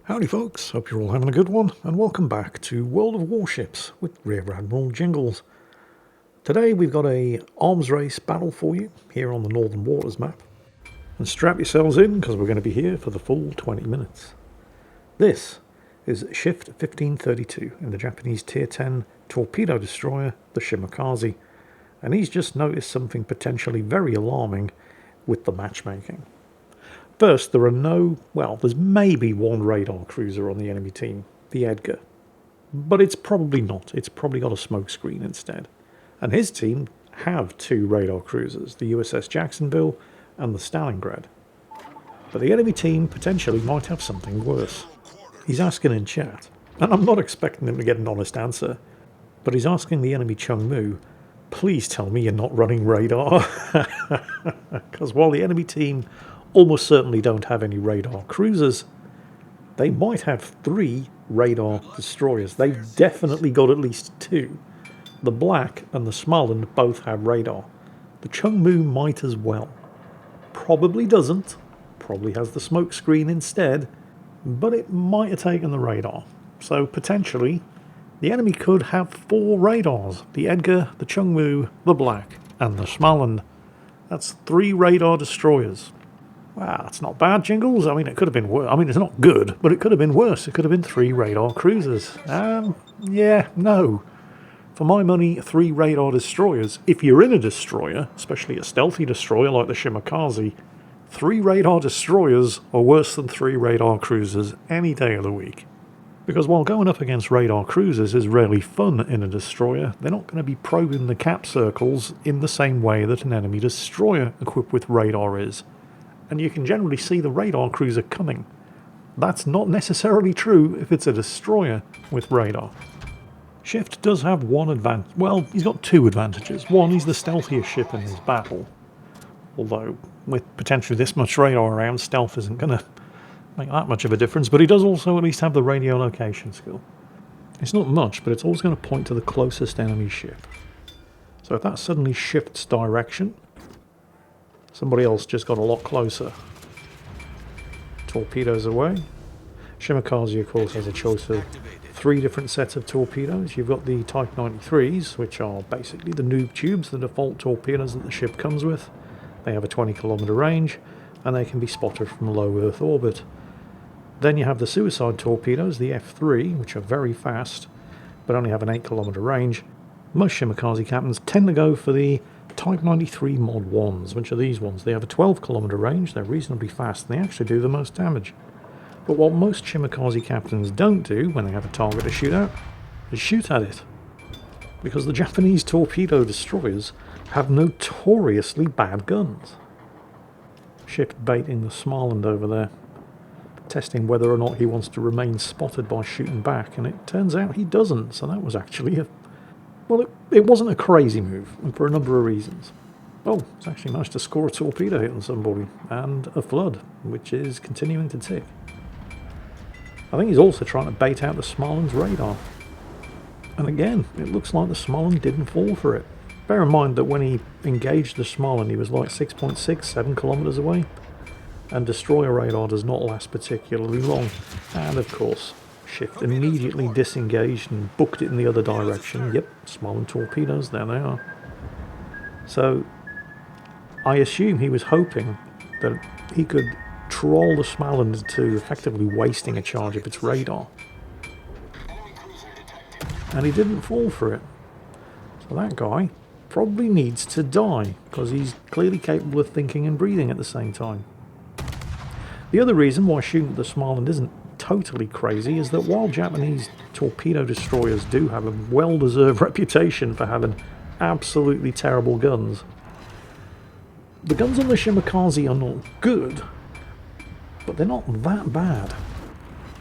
Howdy folks, hope you're all having a good one, and welcome back to World of Warships with Rear Admiral Jingles. Today we've got a arms race battle for you here on the Northern Waters map. And strap yourselves in because we're going to be here for the full 20 minutes. This is Shift 1532 in the Japanese Tier 10 torpedo destroyer, the Shimakaze, and he's just noticed something potentially very alarming with the matchmaking. First, there's maybe one radar cruiser on the enemy team, the Edgar. But it's probably not. It's probably got a smoke screen instead. And his team have two radar cruisers, the USS Jacksonville and the Stalingrad. But the enemy team potentially might have something worse. He's asking in chat, and I'm not expecting him to get an honest answer, but he's asking the enemy Chungmu, please tell me you're not running radar. Because while the enemy team almost certainly don't have any radar cruisers, they might have 3 radar destroyers. They've definitely got at least 2. The Black and the Smaland both have radar. The Chungmu might as well. Probably doesn't. Probably has the smoke screen instead. But it might have taken the radar. So potentially, the enemy could have 4 radars. The Edgar, the Chungmu, the Black, and the Smaland. That's 3 radar destroyers. Wow, that's not bad, Jingles. I mean, it could have been worse. I mean, it's not good, but it could have been worse. It could have been 3 radar cruisers. No. For my money, 3 radar destroyers. If you're in a destroyer, especially a stealthy destroyer like the Shimakaze, 3 radar destroyers are worse than 3 radar cruisers any day of the week. Because while going up against radar cruisers is really fun in a destroyer, they're not going to be probing the cap circles in the same way that an enemy destroyer equipped with radar is. And you can generally see the radar cruiser coming. That's not necessarily true if it's a destroyer with radar. Shift does have one advantage. Well, he's got 2 advantages. One, he's the stealthiest ship in this battle. Although, with potentially this much radar around, stealth isn't going to make that much of a difference. But he does also at least have the radio location skill. It's not much, but it's always going to point to the closest enemy ship. So if that suddenly shifts direction, somebody else just got a lot closer. Torpedoes away. Shimakaze, of course, has a choice of 3 different sets of torpedoes. You've got the Type 93s, which are basically the noob tubes, the default torpedoes that the ship comes with. They have a 20-kilometer range, and they can be spotted from low Earth orbit. Then you have the suicide torpedoes, the F3, which are very fast, but only have an 8-kilometer range. Most Shimakaze captains tend to go for the Type 93 Mod 1s, which are these ones. They have a 12-kilometer range, they're reasonably fast, and they actually do the most damage. But what most Shimakaze captains don't do when they have a target to shoot at is shoot at it. Because the Japanese torpedo destroyers have notoriously bad guns. Ship baiting the Smaland over there, testing whether or not he wants to remain spotted by shooting back, and it turns out he doesn't, so that was actually it wasn't a crazy move, and for a number of reasons. Oh, it's actually managed to score a torpedo hit on somebody, and a flood, which is continuing to tick. I think he's also trying to bait out the Smaland's radar. And again, it looks like the Smaland didn't fall for it. Bear in mind that when he engaged the Smaland, he was like 6.6, 7 kilometers away. And destroyer radar does not last particularly long. And of course, Shift immediately disengaged and booked it in the other direction. Yep, Smaland torpedoes, there they are. So, I assume he was hoping that he could troll the Smaland into effectively wasting a charge of its radar. And he didn't fall for it. So that guy probably needs to die, because he's clearly capable of thinking and breathing at the same time. The other reason why shooting at the Smaland isn't totally crazy is that while Japanese torpedo destroyers do have a well-deserved reputation for having absolutely terrible guns, the guns on the Shimakaze are not good, but they're not that bad.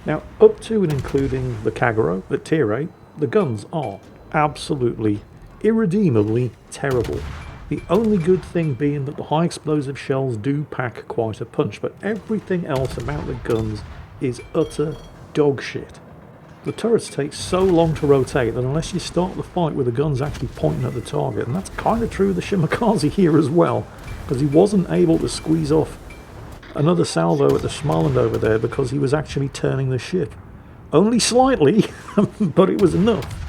Now, up to and including the Kagero at Tier 8, the guns are absolutely, irredeemably terrible. The only good thing being that the high explosive shells do pack quite a punch, but everything else about the guns is utter dog shit. The turrets take so long to rotate that unless you start the fight with the guns actually pointing at the target, and that's kind of true of the Shimakaze here as well, because he wasn't able to squeeze off Another salvo at the Smaland over there because he was actually turning the ship. Only slightly, but it was enough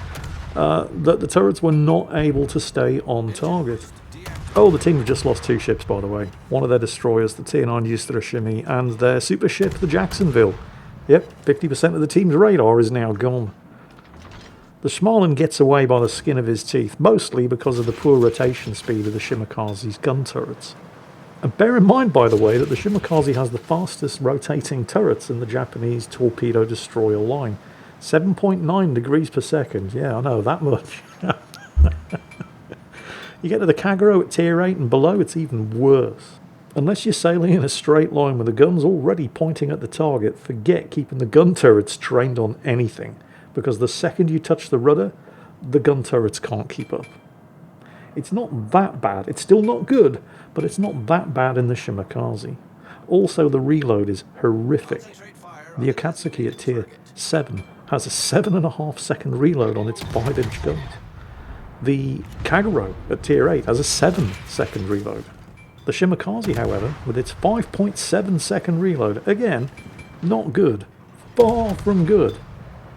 that the turrets were not able to stay on target. Oh, the team have just lost 2 ships, by the way. One of their destroyers, the Tier 9 Shimi, and their super ship, the Jacksonville. Yep, 50% of the team's radar is now gone. The Smaland gets away by the skin of his teeth, mostly because of the poor rotation speed of the Shimakaze's gun turrets. And bear in mind, by the way, that the Shimakaze has the fastest rotating turrets in the Japanese torpedo destroyer line. 7.9 degrees per second. Yeah, I know, that much. You get to the Kagero at tier 8 and below, it's even worse. Unless you're sailing in a straight line with the guns already pointing at the target, forget keeping the gun turrets trained on anything, because the second you touch the rudder, the gun turrets can't keep up. It's not that bad. It's still not good, but it's not that bad in the Shimakaze. Also, the reload is horrific. The Akatsuki at tier 7 has a 7.5 second reload on its 5-inch guns. The Kagero at tier 8 has a 7 second reload. The Shimakaze, however, with its 5.7 second reload, again, not good. Far from good,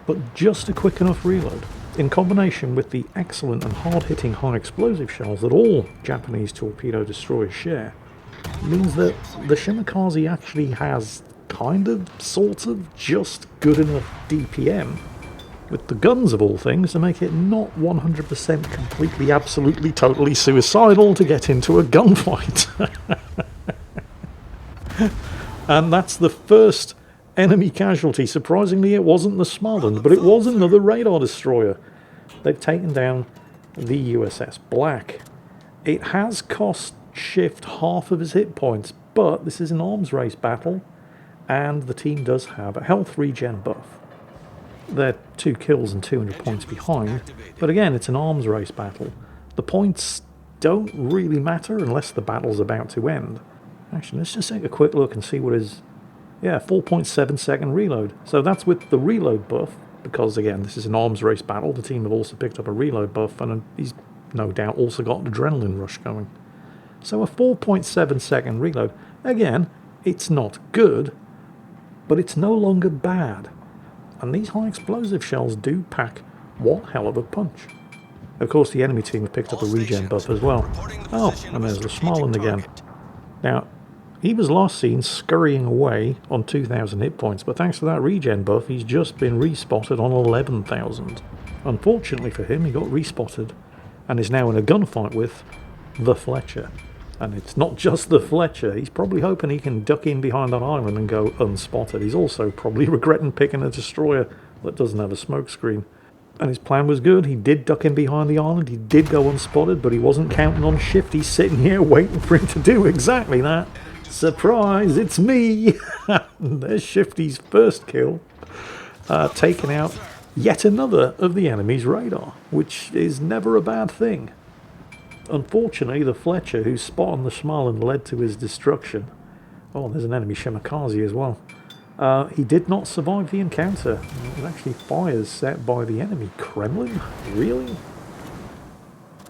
but just a quick enough reload, in combination with the excellent and hard-hitting high explosive shells that all Japanese torpedo destroyers share, means that the Shimakaze actually has kind of, sort of, just good enough DPM with the guns of all things to make it not 100% completely, absolutely, totally suicidal to get into a gunfight. And that's the first enemy casualty. Surprisingly, it wasn't the Smaland, but it was another radar destroyer. They've taken down the USS Black. It has cost Shift half of his hit points, but this is an arms race battle, and the team does have a health regen buff. They're 2 kills and 200 points behind, but again, it's an arms race battle. The points don't really matter unless the battle's about to end. Actually, let's just take a quick look and see what is... Yeah, 4.7 second reload. So that's with the reload buff, because again, this is an arms race battle. The team have also picked up a reload buff, and he's no doubt also got an adrenaline rush going. So a 4.7 second reload. Again, it's not good, but it's no longer bad. And these high explosive shells do pack one hell of a punch. Of course, the enemy team have picked up a regen buff as well. Oh, and there's the Smaland again. Now, he was last seen scurrying away on 2,000 hit points, but thanks to that regen buff, he's just been respotted on 11,000. Unfortunately for him, he got respotted and is now in a gunfight with the Fletcher. And it's not just the Fletcher, he's probably hoping he can duck in behind that island and go unspotted. He's also probably regretting picking a destroyer that doesn't have a smoke screen. And his plan was good, he did duck in behind the island, he did go unspotted, but he wasn't counting on Shift. He's sitting here waiting for him to do exactly that. Surprise, it's me! There's Shifty's first kill, taking out yet another of the enemy's radar, which is never a bad thing. Unfortunately, the Fletcher, whose spot on the Smaland led to his destruction... Oh, there's an enemy Shimakaze as well. He did not survive the encounter. It actually fires set by the enemy. Kremlin? Really?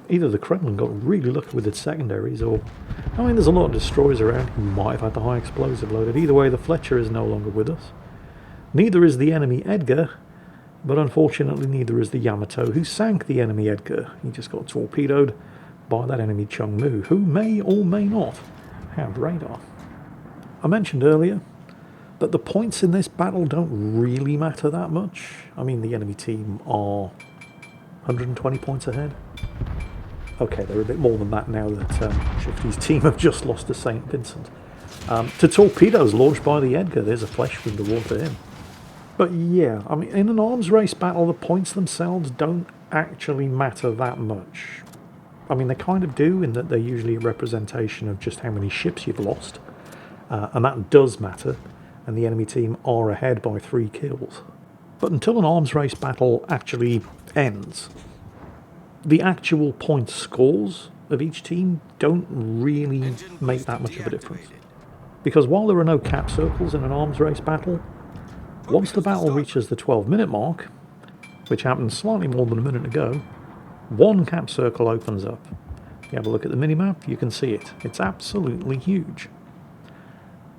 Either the Kremlin got really lucky with its secondaries, or... I mean, there's a lot of destroyers around who might have had the high explosive loaded. Either way, the Fletcher is no longer with us. Neither is the enemy Edgar, but unfortunately neither is the Yamato, who sank the enemy Edgar. He just got torpedoed by that enemy Chungmu, who may or may not have radar. I mentioned earlier that the points in this battle don't really matter that much. I mean, the enemy team are 120 points ahead. Okay, they're a bit more than that now that Shifty's team have just lost to St. Vincent. To torpedoes launched by the Edgar, there's a flesh wound award for him. But yeah, I mean, in an arms race battle, the points themselves don't actually matter that much. I mean, they kind of do, in that they're usually a representation of just how many ships you've lost. And that does matter, and the enemy team are ahead by 3 kills. But until an arms race battle actually ends, the actual point scores of each team don't really make that much of a difference. Because while there are no cap circles in an arms race battle, once the battle reaches the 12-minute mark, which happened slightly more than a minute ago, one cap circle opens up. If you have a look at the minimap, you can see it. It's absolutely huge.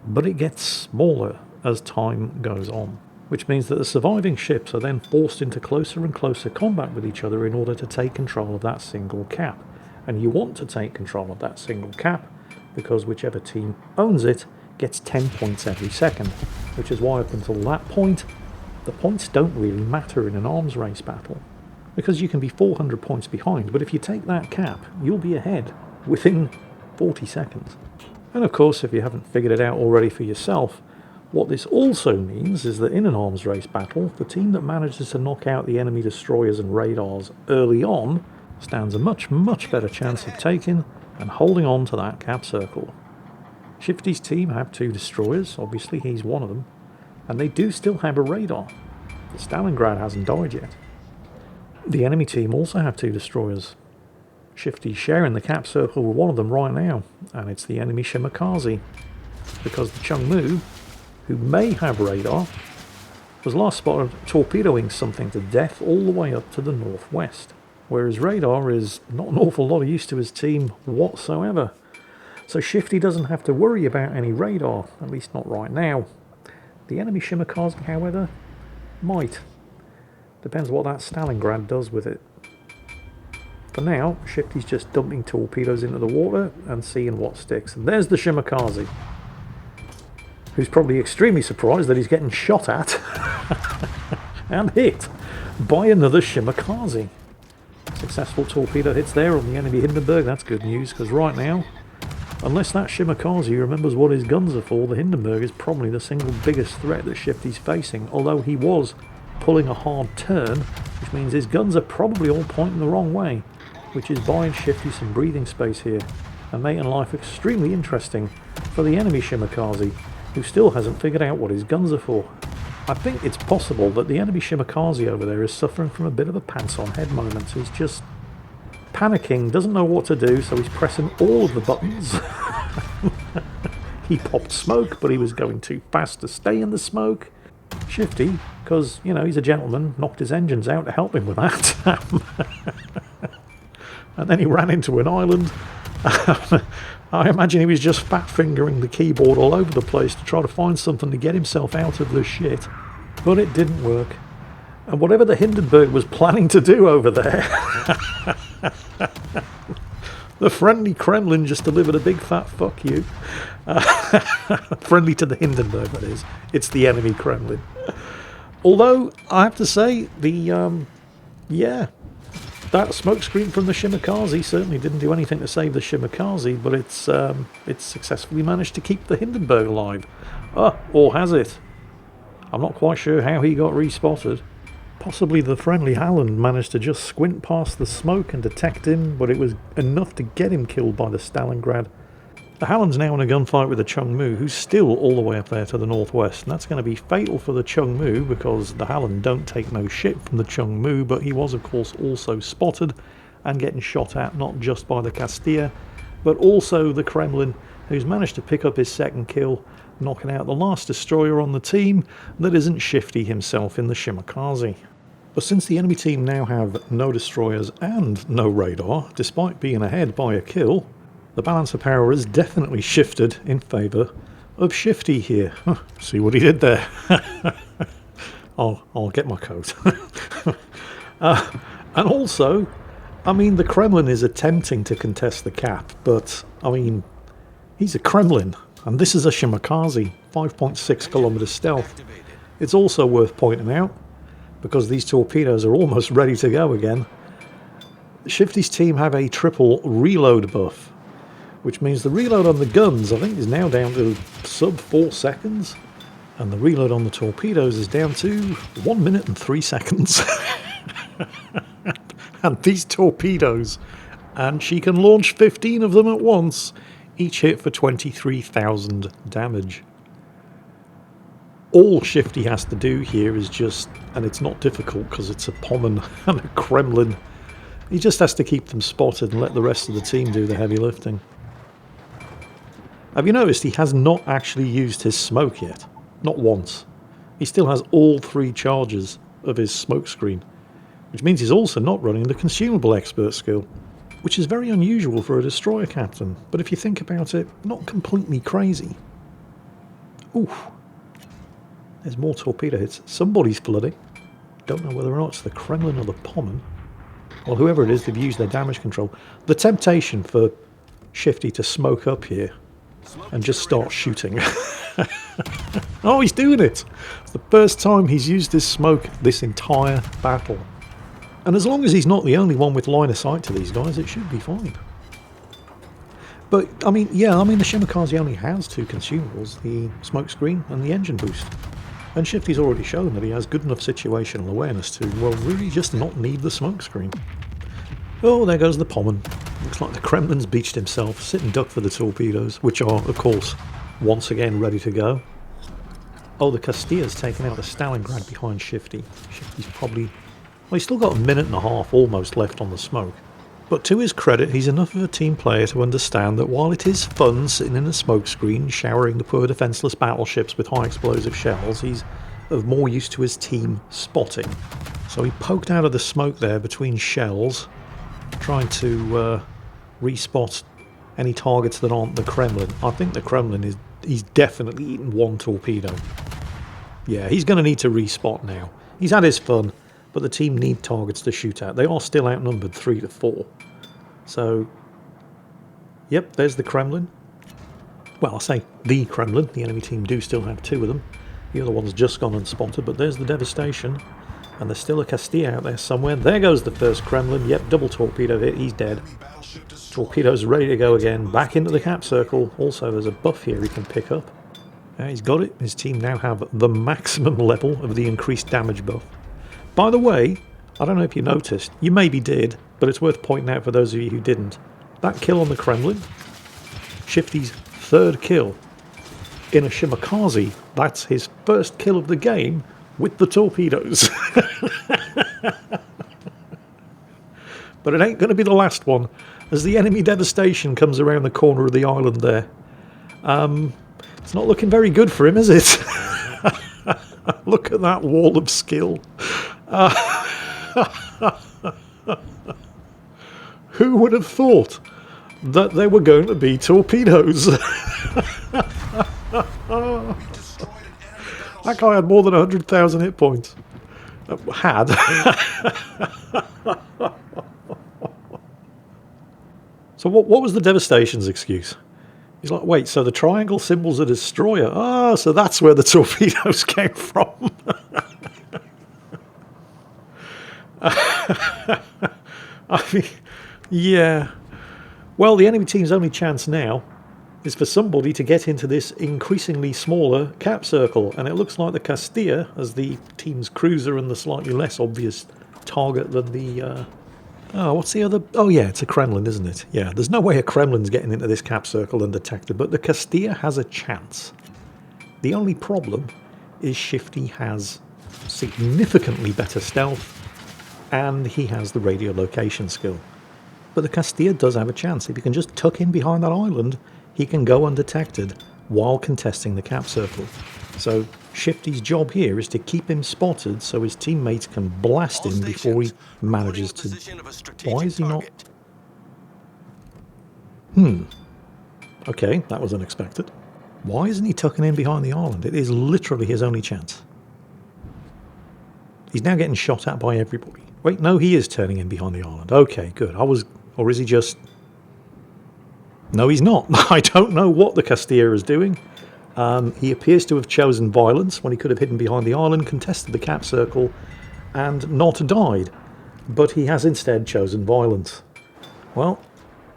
but it gets smaller as time goes on, which means that the surviving ships are then forced into closer and closer combat with each other in order to take control of that single cap. And you want to take control of that single cap because whichever team owns it gets 10 points every second, which is why up until that point, the points don't really matter in an arms race battle, because you can be 400 points behind, but if you take that cap, you'll be ahead within 40 seconds. And of course, if you haven't figured it out already for yourself, what this also means is that in an arms race battle, the team that manages to knock out the enemy destroyers and radars early on stands a much better chance of taking and holding on to that cap circle. Shifty's team have 2 destroyers, obviously he's one of them, and they do still have a radar. The Stalingrad hasn't died yet. The enemy team also have 2 destroyers. Shifty's sharing the cap circle with one of them right now, and it's the enemy Shimakaze, because the Chungmu, who may have radar, was last spotted torpedoing something to death all the way up to the northwest, whereas radar is not an awful lot of use to his team whatsoever. So Shifty doesn't have to worry about any radar, at least not right now. The enemy Shimakaze, however, might. Depends what that Stalingrad does with it. For now, Shifty's just dumping torpedoes into the water and seeing what sticks. And there's the Shimakaze, who's probably extremely surprised that he's getting shot at and hit by another Shimakaze. Successful torpedo hits there on the enemy Hindenburg. That's good news, because right now, unless that Shimakaze remembers what his guns are for, the Hindenburg is probably the single biggest threat that Shifty's facing, although he was pulling a hard turn, which means his guns are probably all pointing the wrong way, which is buying Shifty some breathing space here and making life extremely interesting for the enemy Shimakaze, who still hasn't figured out what his guns are for. I think it's possible that the enemy Shimakaze over there is suffering from a bit of a pants-on-head moment. He's just panicking, doesn't know what to do, so he's pressing all of the buttons. He popped smoke, but he was going too fast to stay in the smoke. Shifty, because, you know, he's a gentleman, knocked his engines out to help him with that. And then he ran into an island. I imagine he was just fat-fingering the keyboard all over the place to try to find something to get himself out of the shit. But it didn't work. And whatever the Hindenburg was planning to do over there, the friendly Kremlin just delivered a big fat fuck you. Friendly to the Hindenburg, that is. It's the enemy Kremlin. Although, I have to say, yeah, that smokescreen from the Shimakaze certainly didn't do anything to save the Shimakaze, but it's successfully managed to keep the Hindenburg alive. Or has it? I'm not quite sure how he got respotted. Possibly the friendly Halland managed to just squint past the smoke and detect him, but it was enough to get him killed by the Stalingrad. The Halland's now in a gunfight with the Chungmu, who's still all the way up there to the northwest, and that's going to be fatal for the Chungmu because the Halland don't take no shit from the Chungmu, but he was of course also spotted and getting shot at not just by the Castilla, but also the Kremlin, who's managed to pick up his second kill, knocking out the last destroyer on the team that isn't Shifty himself in the Shimakaze. But since the enemy team now have no destroyers and no radar, despite being ahead by a kill, the balance of power has definitely shifted in favour of Shifty here. See what he did there? I'll get my coat. And also, I mean, the Kremlin is attempting to contest the cap, but, I mean, he's a Kremlin, and this is a Shimakaze, 5.6 kilometer stealth. It's also worth pointing out, because these torpedoes are almost ready to go again, Shifty's team have a triple reload buff, which means the reload on the guns, I think, is now down to sub 4 seconds, and the reload on the torpedoes is down to 1 minute and 3 seconds. And these torpedoes, and she can launch 15 of them at once, each hit for 23,000 damage. All Shifty has to do here is just, and it's not difficult because it's a Pommern and a Kremlin, he just has to keep them spotted and let the rest of the team do the heavy lifting. Have you noticed he has not actually used his smoke yet? Not once. He still has all 3 charges of his smoke screen, which means he's also not running the consumable expert skill, which is very unusual for a destroyer captain, but if you think about it, not completely crazy. Oof. There's more torpedo hits. Somebody's flooding. Don't know whether or not it's the Kremlin or the Pommern. Well, whoever it is, they've used their damage control. The temptation for Shifty to smoke up here and just start shooting. Oh, he's doing it! It's the first time he's used his smoke this entire battle. And as long as he's not the only one with line of sight to these guys, it should be fine. But, I mean, the Shimakaze only has two consumables, the smoke screen and the engine boost. And Shifty's already shown that he has good enough situational awareness to, well, really just not need the smoke screen. Oh, there goes the Pommern. Looks like the Kremlin's beached himself, sit and duck for the torpedoes, which are, of course, once again ready to go. Oh, the Castilla's taken out the Stalingrad behind Shifty. Shifty's probably... well, he's still got a minute and a half almost left on the smoke. But to his credit, he's enough of a team player to understand that while it is fun sitting in a smoke screen, showering the poor defenceless battleships with high explosive shells, he's of more use to his team spotting. So he poked out of the smoke there between shells, trying to respot any targets that aren't the Kremlin. I think the Kremlin he's definitely eaten one torpedo. Yeah, he's going to need to respot now. He's had his fun, but the team need targets to shoot at. They are still outnumbered 3-4. So, yep, there's the Kremlin. Well, I say the Kremlin. The enemy team do still have two of them. The other one's just gone unspotted, but there's the devastation. And there's still a Castilla out there somewhere. There goes the first Kremlin. Yep, double torpedo hit. He's dead. Torpedo's ready to go again. Back into the cap circle. Also, there's a buff here he can pick up. He's got it. His team now have the maximum level of the increased damage buff. By the way, I don't know if you noticed, you maybe did, but it's worth pointing out for those of you who didn't. That kill on the Kremlin, Shifty's third kill in a Shimakaze, that's his first kill of the game with the torpedoes. But it ain't going to be the last one, as the enemy devastation comes around the corner of the island there. It's not looking very good for him, is it? Look at that wall of skill. Who would have thought that there were going to be torpedoes? That guy had more than 100,000 hit points. Had. So what was the devastation's excuse? He's like, wait, so the triangle symbol's a destroyer. Ah, so that's where the torpedoes came from. I mean, yeah. Well, the enemy team's only chance now is for somebody to get into this increasingly smaller cap circle. And it looks like the Castilla, as the team's cruiser and the slightly less obvious target than the... oh, what's the other... oh, yeah, it's a Kremlin, isn't it? Yeah, there's no way a Kremlin's getting into this cap circle undetected, but the Castilla has a chance. The only problem is Shifty has significantly better stealth, and he has the radio location skill. But the Castilla does have a chance. If he can just tuck in behind that island, he can go undetected while contesting the cap circle. So Shifty's job here is to keep him spotted so his teammates can blast him before he manages to... why is he not... okay, that was unexpected. Why isn't he tucking in behind the island? It is literally his only chance. He's now getting shot at by everybody. Wait, no, he is turning in behind the island. Okay, good. Or is he just... no, he's not. I don't know what the Castilla is doing. He appears to have chosen violence when he could have hidden behind the island, contested the cap circle, and not died. But he has instead chosen violence. Well,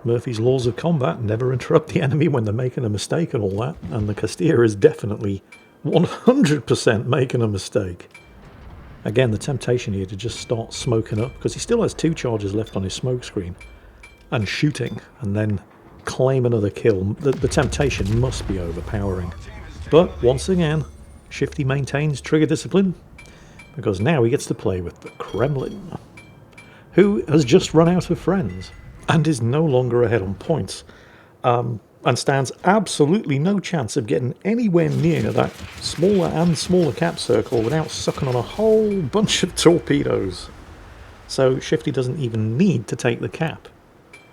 Murphy's laws of combat never interrupt the enemy when they're making a mistake and all that, and the Castilla is definitely 100% making a mistake. Again, the temptation here to just start smoking up, because he still has 2 charges left on his smoke screen, and shooting, and then claim another kill. The temptation must be overpowering. But once again, Shifty maintains trigger discipline, because now he gets to play with the Kremlin, who has just run out of friends and is no longer ahead on points, and stands absolutely no chance of getting anywhere near that smaller and smaller cap circle without sucking on a whole bunch of torpedoes. So Shifty doesn't even need to take the cap.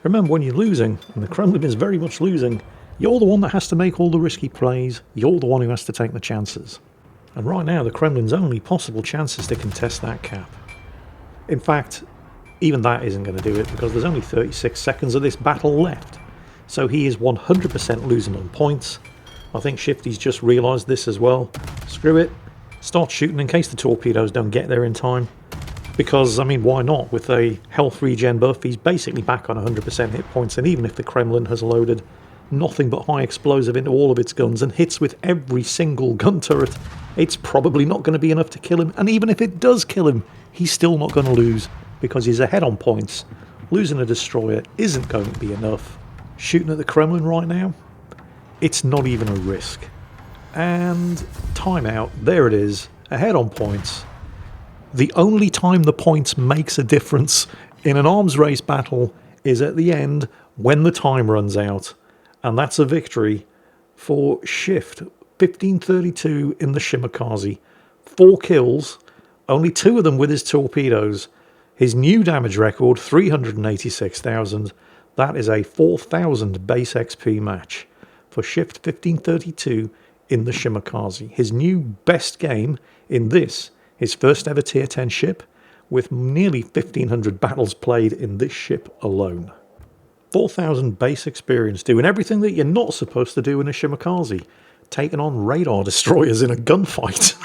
Remember, when you're losing, and the Kremlin is very much losing, You're the one that has to make all the risky plays. You're the one who has to take the chances. And right now, the Kremlin's only possible chance is to contest that cap. In fact, even that isn't going to do it because there's only 36 seconds of this battle left. So he is 100% losing on points. I think Shifty's just realised this as well. Screw it. Start shooting in case the torpedoes don't get there in time. Because, I mean, why not? With a health regen buff, he's basically back on 100% hit points. And even if the Kremlin has loaded nothing but high explosive into all of its guns and hits with every single gun turret, it's probably not going to be enough to kill him. And even if it does kill him, he's still not going to lose because he's ahead on points. Losing a destroyer isn't going to be enough. Shooting at the Kremlin right now, it's not even a risk. And timeout, there it is, ahead on points. The only time the points makes a difference in an arms race battle is at the end when the time runs out. And that's a victory for Shift. 1532 in the Shimakaze. 4 kills, only 2 of them with his torpedoes. His new damage record, 386,000. That is a 4,000 base XP match for Shift 1532 in the Shimakaze. His new best game in this, his first ever tier 10 ship, with nearly 1,500 battles played in this ship alone. 4,000 base experience doing everything that you're not supposed to do in a Shimakaze. Taking on radar destroyers in a gunfight.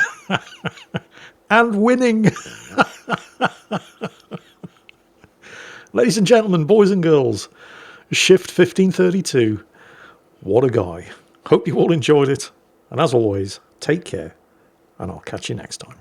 And winning. Ladies and gentlemen, boys and girls, Shift 1532. What a guy. Hope you all enjoyed it. And as always, take care. And I'll catch you next time.